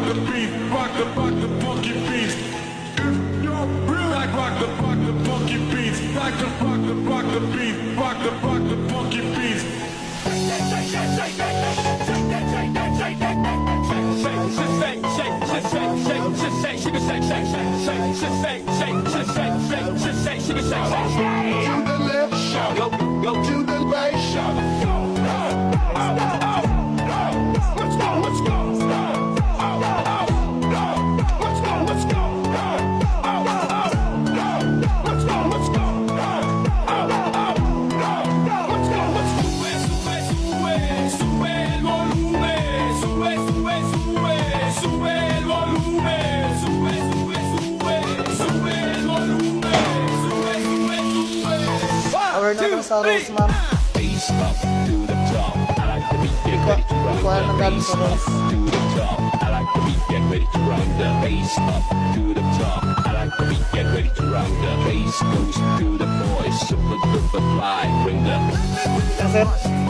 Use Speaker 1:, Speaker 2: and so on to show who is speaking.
Speaker 1: the beat, rock the funky beats. If you're real, like rock the funky beats, like the rock the beat, rock the funky beats.
Speaker 2: To the left, shout it. Go to the right, shout it. Let's go, let's go. Let's go, let's go. Let's go, let's go.
Speaker 3: Power natin sa Roseman.
Speaker 4: Face up to the top. I like the beat, get ready to run
Speaker 3: Kuha na
Speaker 4: the
Speaker 3: natin
Speaker 4: face
Speaker 3: sa
Speaker 4: up
Speaker 3: Rose.
Speaker 4: to the top. I like the beat, get ready to run the face up to the top. I like the beat, get ready to run the bass goes to the boys. Super duper fly, bring the
Speaker 3: Yes, sir.